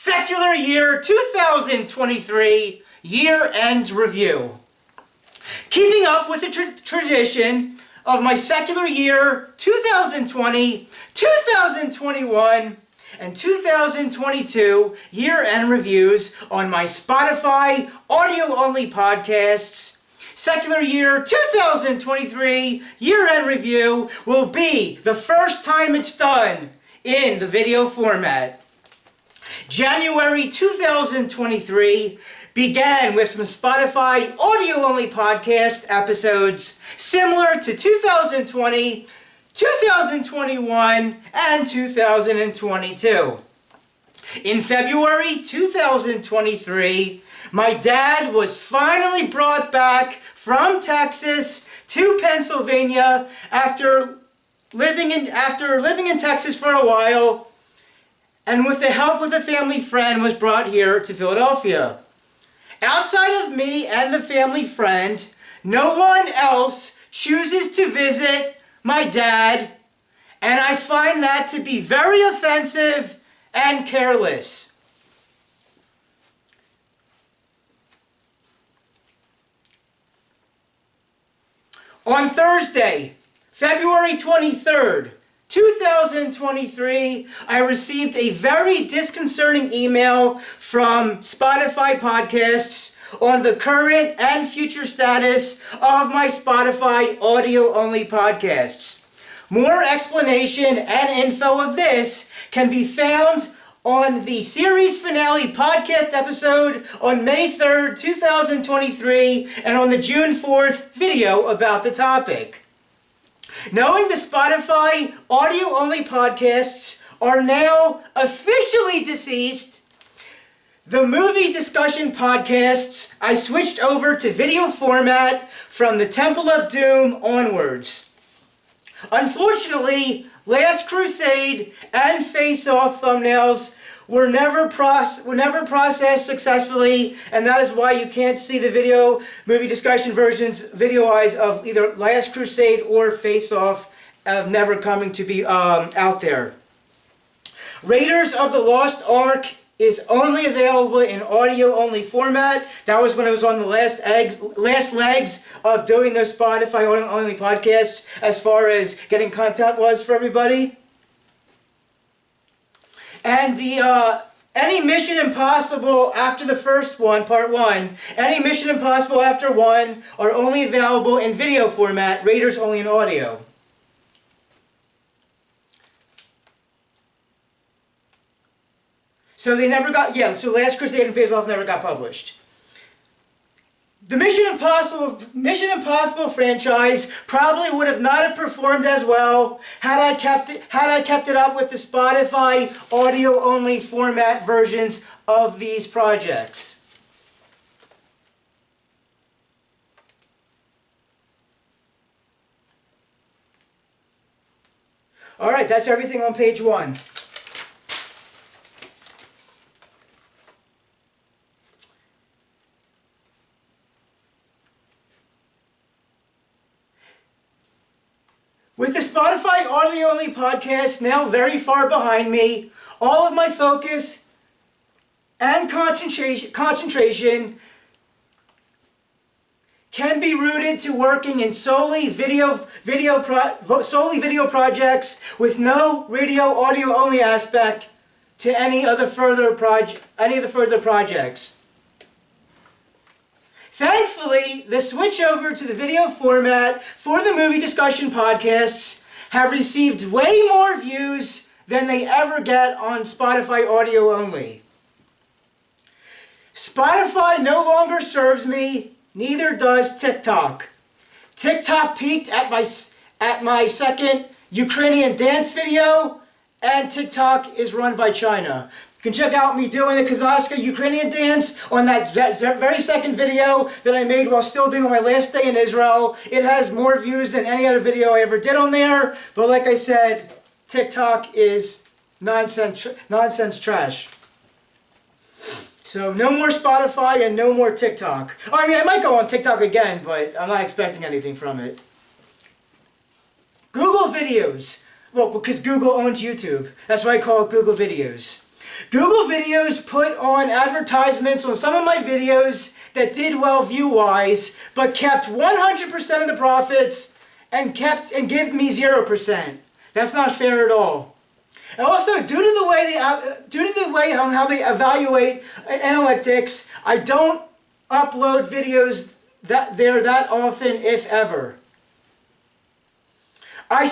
Secular Year 2023 Year-End Review. Keeping up with the tradition of my Secular Year 2020, 2021, and 2022 year-end reviews on my Spotify audio-only podcasts, Secular Year 2023 year-end review will be the first time it's done in the video format. January 2023 began with some Spotify audio-only podcast episodes similar to 2020, 2021, and 2022. In February 2023, my dad was finally brought back from Texas to Pennsylvania after living in Texas for a while, and with the help of a family friend was brought here to Philadelphia. Outside of me and the family friend, no one else chooses to visit my dad, and I find that to be very offensive and careless. On Thursday, February 23rd, 2023, I received a very disconcerting email from Spotify Podcasts on the current and future status of my Spotify audio-only podcasts. More explanation and info of this can be found on the series finale podcast episode on May 3rd, 2023, and on the June 4th video about the topic. Knowing the Spotify audio-only podcasts are now officially deceased, the movie discussion podcasts I switched over to video format from the Temple of Doom onwards. Unfortunately, Last Crusade and Face Off thumbnails were never processed successfully, and that is why you can't see the movie discussion versions video-wise of either Last Crusade or Face Off never coming to be out there. Raiders of the Lost Ark is only available in audio-only format. That was when it was on the last legs of doing those Spotify audio-only podcasts as far as getting content was for everybody. And any Mission Impossible after the first one, part 1, any Mission Impossible after 1 are only available in video format, Raiders only in audio. So they never got, so Last Crusade and Face Off never got published. The Mission Impossible franchise probably would have not have performed as well had I kept it up with the Spotify audio-only format versions of these projects. All right, that's everything on page 1. With the Spotify audio-only podcast now very far behind me, all of my focus and concentration can be rooted to working in solely video projects with no radio audio-only aspect to any of the further projects. Thankfully, the switch over to the video format for the movie discussion podcasts have received way more views than they ever get on Spotify audio only. Spotify no longer serves me, neither does TikTok. TikTok peaked at my second Ukrainian dance video, and TikTok is run by China. You can check out me doing the Kazakhstan Ukrainian dance on that very second video that I made while still being on my last day in Israel. It has more views than any other video I ever did on there, but like I said, TikTok is nonsense trash. So no more Spotify and no more TikTok. Oh, I mean, I might go on TikTok again, but I'm not expecting anything from it. Google Videos. Well, because Google owns YouTube. That's why I call it Google Videos. Google Videos put on advertisements on some of my videos that did well view-wise, but kept 100% of the profits and give me 0%. That's not fair at all. And also, due to the way how they evaluate analytics, I don't upload videos that often, if ever. I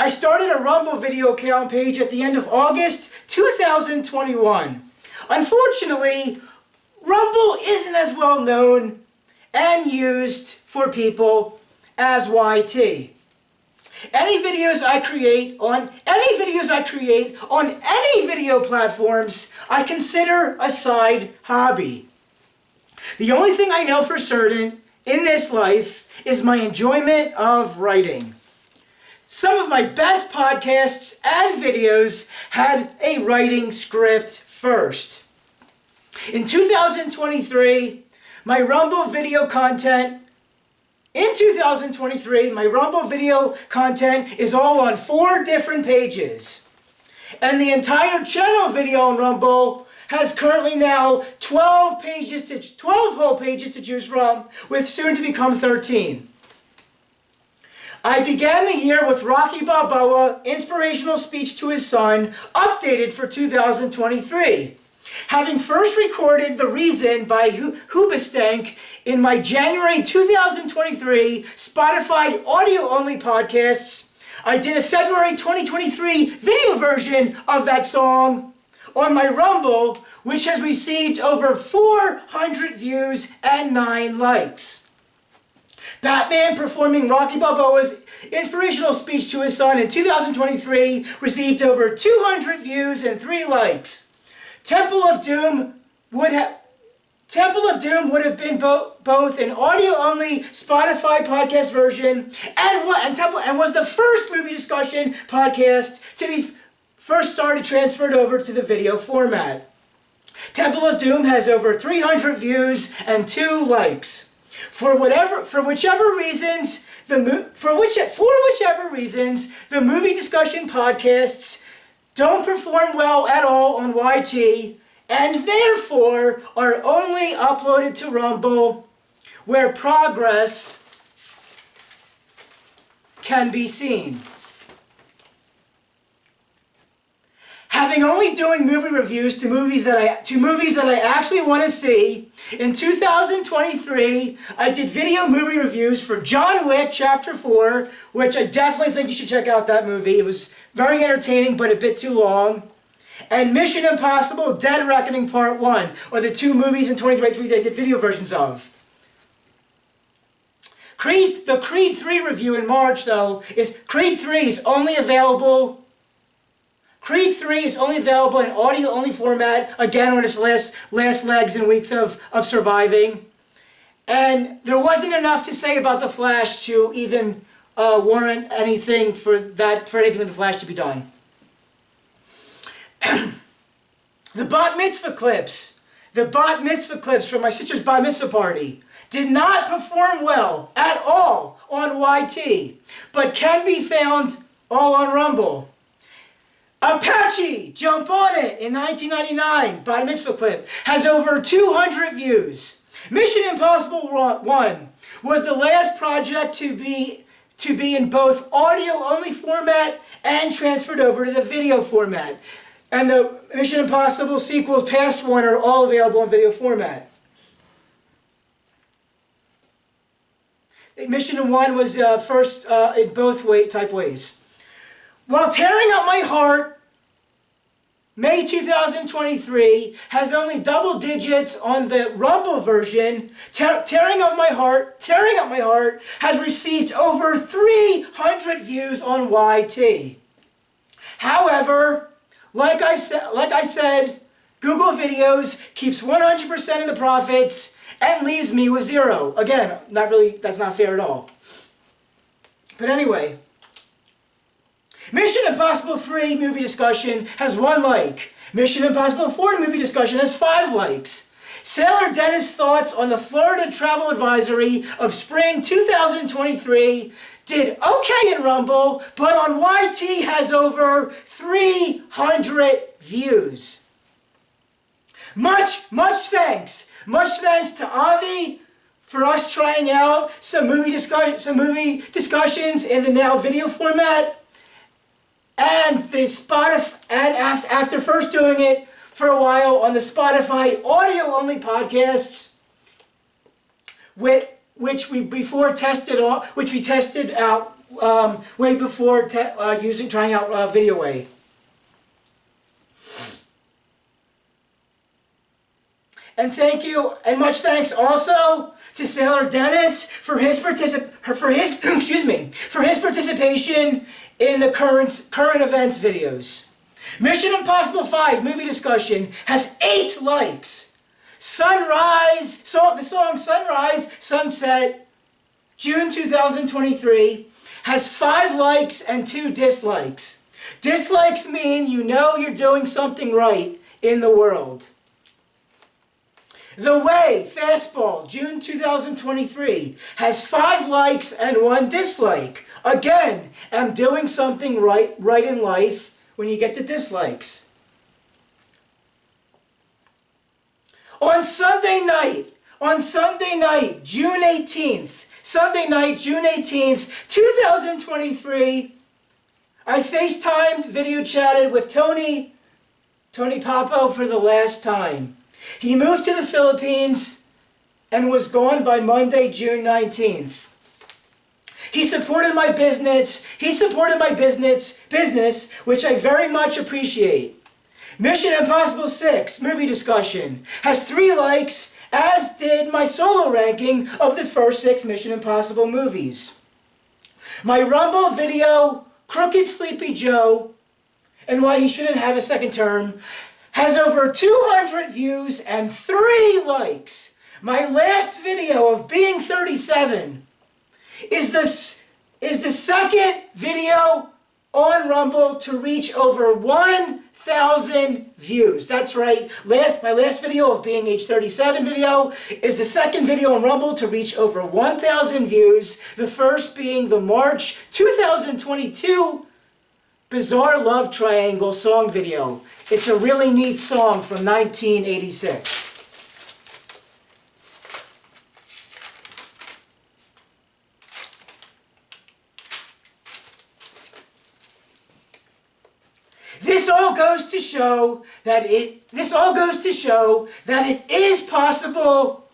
started a Rumble video account page at the end of August 2021. Unfortunately, Rumble isn't as well known and used for people as YT. Any videos I create on any video platforms, I consider a side hobby. The only thing I know for certain in this life is my enjoyment of writing. Some of my best podcasts and videos had a writing script first. In 2023, my Rumble video content is all on 4 different pages. And the entire channel video on Rumble has currently now 12 whole pages to choose from, with soon to become 13. I began the year with Rocky Balboa, inspirational speech to his son, updated for 2023. Having first recorded The Reason by Hoobastank in my January 2023 Spotify audio-only podcasts, I did a February 2023 video version of that song on my Rumble, which has received over 400 views and 9 likes. Batman performing Rocky Balboa's inspirational speech to his son in 2023 received over 200 views and 3 likes. Temple of Doom would have been both an audio-only Spotify podcast version and was the first movie discussion podcast to be first transferred over to the video format. Temple of Doom has over 300 views and 2 likes. For whichever reasons, the movie discussion podcasts don't perform well at all on YT, and therefore are only uploaded to Rumble, where progress can be seen. Having only doing movie reviews to movies that I actually want to see, in 2023, I did video movie reviews for John Wick Chapter 4, which I definitely think you should check out that movie. It was very entertaining, but a bit too long. And Mission Impossible Dead Reckoning Part 1, or the 2 movies in 2023 that I did video versions of. The Creed 3 review in March, though, Creed 3 is only available in audio-only format, again on its last legs and weeks of surviving. And there wasn't enough to say about The Flash to even warrant anything for anything with The Flash to be done. The bat mitzvah clips from my sister's bat mitzvah party did not perform well at all on YT, but can be found all on Rumble. Apache, Jump On It, in 1999, bat mitzvah clip, has over 200 views. Mission Impossible 1 was the last project to be in both audio-only format and transferred over to the video format. And the Mission Impossible sequels past one are all available in video format. Mission 1 was first in both type ways. While Tearing Up My Heart, May 2023, has only double digits on the Rumble version, Tearing Up My Heart has received over 300 views on YT. However, like I said, Google Videos keeps 100% of the profits and leaves me with 0. Again, that's not fair at all. But anyway, Mission Impossible 3 movie discussion has 1 like. Mission Impossible 4 movie discussion has 5 likes. Sailor Dennis' thoughts on the Florida travel advisory of spring 2023 did okay in Rumble, but on YT has over 300 views. Much thanks. Much thanks to Avi for us trying out some movie discussions in the now video format. And after first doing it for a while on the Spotify audio-only podcasts, which we tested out way before trying out Video Way. And thank you, and much thanks also to Sailor Dennis for his participation in the current events videos. Mission Impossible 5 movie discussion has 8 likes. The song Sunrise, Sunset, June 2023, has 5 likes and 2 dislikes. Dislikes mean you know you're doing something right in the world. The Way, Fastball, June 2023, has 5 likes and 1 dislike. Again, I'm doing something right in life when you get the dislikes. On Sunday night, June 18th, 2023, I FaceTimed, video chatted with Tony Papo for the last time. He moved to the Philippines and was gone by Monday, June 19th. He supported my business, which I very much appreciate. Mission Impossible 6 movie discussion has 3 likes, as did my solo ranking of the first 6 Mission Impossible movies. My Rumble video, Crooked Sleepy Joe, and Why He Shouldn't Have a Second Term, has over 200 views and 3 likes. My last video of Being 37 is the second video on Rumble to reach over 1,000 views. That's right. My last video of Being Age 37 video is the second video on Rumble to reach over 1,000 views. The first being the March 2022 Bizarre Love Triangle song video. It's a really neat song from 1986. This all goes to show that it is possible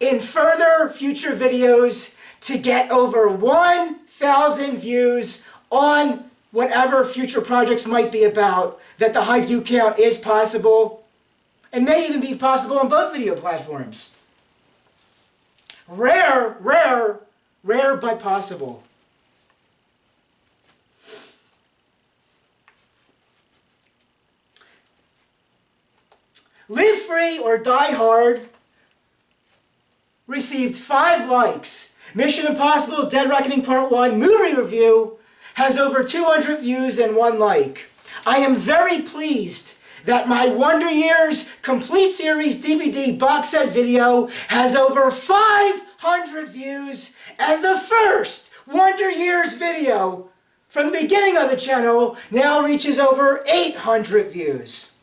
in further future videos to get over 1,000 views on whatever future projects might be about, that the high view count is possible, and may even be possible on both video platforms. Rare, but possible. Live Free or Die Hard received 5 likes. Mission Impossible Dead Reckoning Part 1 movie review has over 200 views and 1 like. I am very pleased that my Wonder Years Complete Series DVD box set video has over 500 views, and the first Wonder Years video from the beginning of the channel now reaches over 800 views.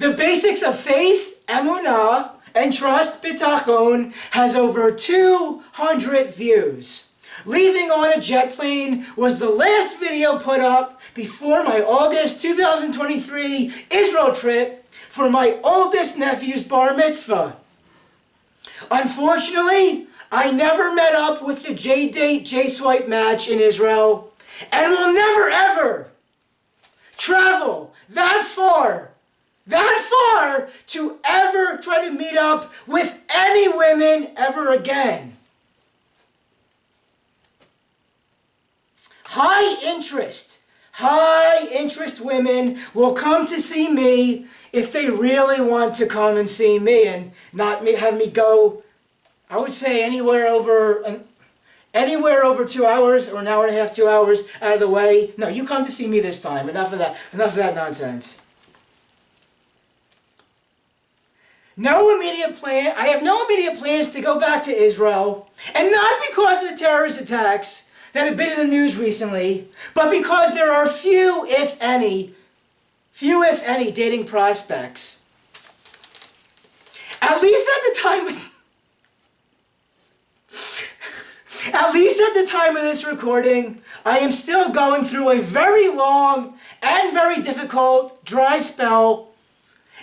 The Basics of Faith, Emunah, and Trust, Bitachon, has over 200 views. Leaving on a Jet Plane was the last video put up before my August 2023 Israel trip for my oldest nephew's bar mitzvah. Unfortunately, I never met up with the J-Date, J-Swipe match in Israel, and will never ever travel that far to ever try to meet up with any women ever again. High interest women will come to see me if they really want to come and see me, and not have me go, I would say anywhere over 2 hours or an hour and a half, 2 hours out of the way. No, you come to see me this time. Enough of that nonsense. I have no immediate plans to go back to Israel, and not because of the terrorist attacks that have been in the news recently, but because there are few, if any, dating prospects. At least at the time... At least at the time of this recording, I am still going through a very long and very difficult dry spell,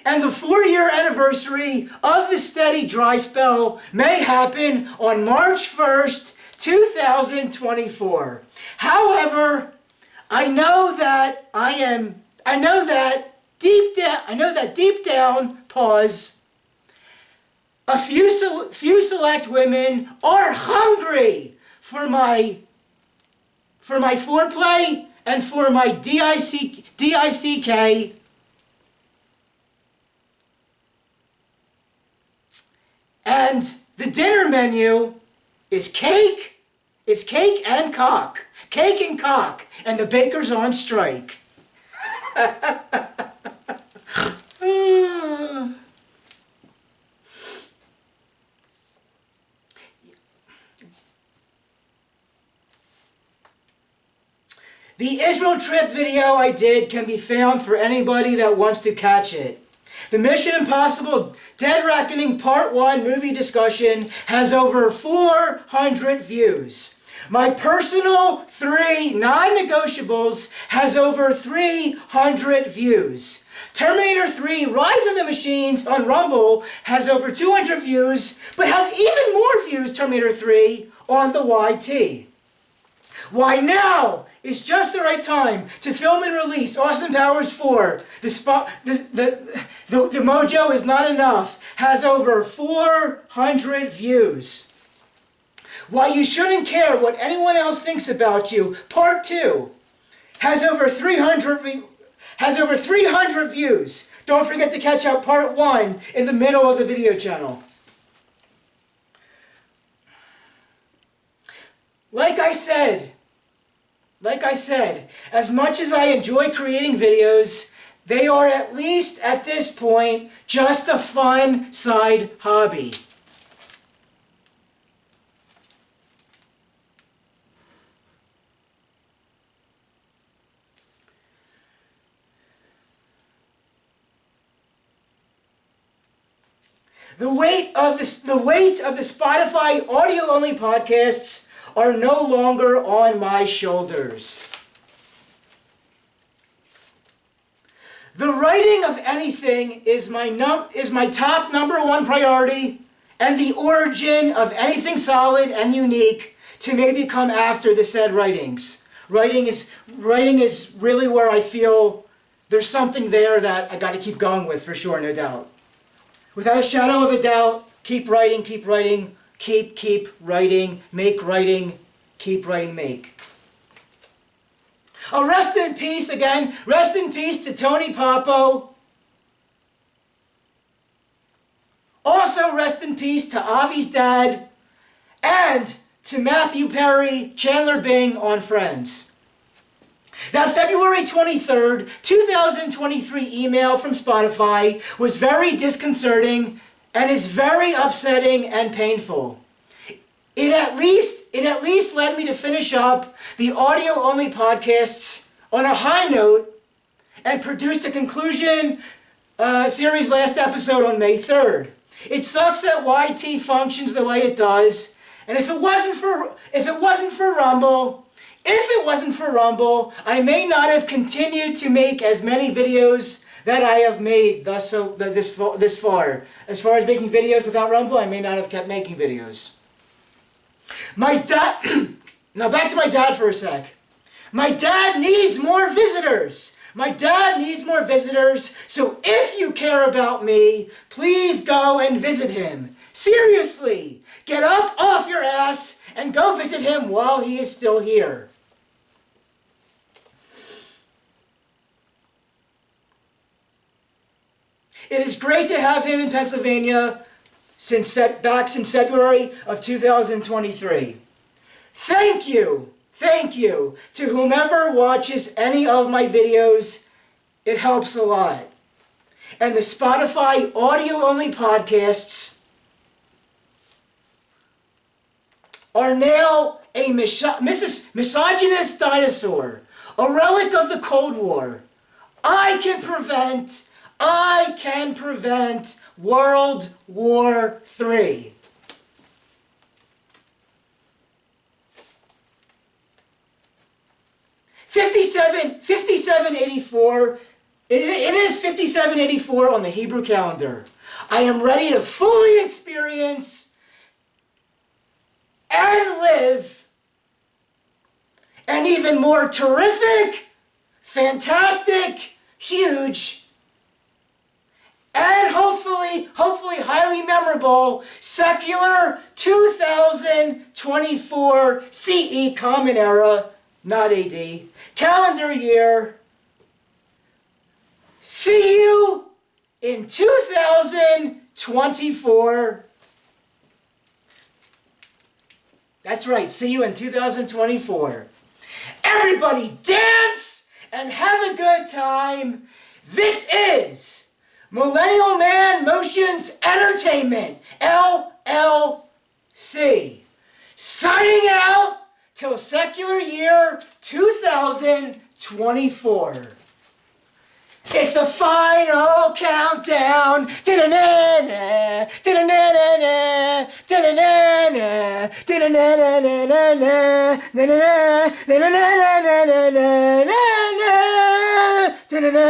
and the 4-year anniversary of the steady dry spell may happen on March 1st, 2024. However, I know that deep down, pause, a few select women are hungry for my foreplay and for my DICK. And the dinner menu is cake and cock. Cake and cock. And the baker's on strike. The Israel trip video I did can be found for anybody that wants to catch it. The Mission Impossible Dead Reckoning Part 1 movie discussion has over 400 views. My personal 3 non-negotiables has over 300 views. Terminator 3 Rise of the Machines on Rumble has over 200 views, but has even more views, Terminator 3, on the YT. Why now is just the right time to film and release Austin Powers 4. The mojo is not enough. Has over 400 views. Why you shouldn't care what anyone else thinks about you. Part 2 has over 300 views. Don't forget to catch out Part 1 in the middle of the video channel. Like I said, as much as I enjoy creating videos, they are at least at this point just a fun side hobby. The weight of the Spotify audio-only podcasts are no longer on my shoulders. The writing of anything is my top number 1 priority, and the origin of anything solid and unique to maybe come after the said writings. Writing is really where I feel there's something there that I got to keep going with, for sure, no doubt. Without a shadow of a doubt, keep writing, keep writing. Keep writing, make writing, keep writing, make. Oh, rest in peace again. Rest in peace to Tony Papo. Also rest in peace to Avi's dad and to Matthew Perry, Chandler Bing on Friends. That February 23rd, 2023 email from Spotify was very disconcerting and is very upsetting and painful. It at least led me to finish up the audio-only podcasts on a high note and produced a conclusion series last episode on May 3rd. It sucks that YT functions the way it does, and if it wasn't for Rumble, I may not have continued to make as many videos that I have made this far. As far as making videos without Rumble, I may not have kept making videos. My dad... Now back to my dad for a sec. My dad needs more visitors. So if you care about me, please go and visit him. Seriously, get up off your ass and go visit him while he is still here. It is great to have him in Pennsylvania since February of 2023. Thank you to whomever watches any of my videos. It helps a lot. And the Spotify audio-only podcasts are now a misogynist dinosaur, a relic of the Cold War. I can prevent I can prevent World War III. $57.84. It is 5784 on the Hebrew calendar. I am ready to fully experience and live an even more terrific, fantastic, huge, and hopefully highly memorable secular 2024 CE Common Era, not AD, calendar year. See you in 2024. That's right, see you in 2024. Everybody dance and have a good time. This is Millennial Man Motions Entertainment, LLC. Signing out till secular year 2024. It's the final countdown. Da-da-na-na, da-da-na-na-na, da-da-na-na, da-da-na-na-na-na, da-da-na, da-da-na-na-na-na-na-na, da-da-na.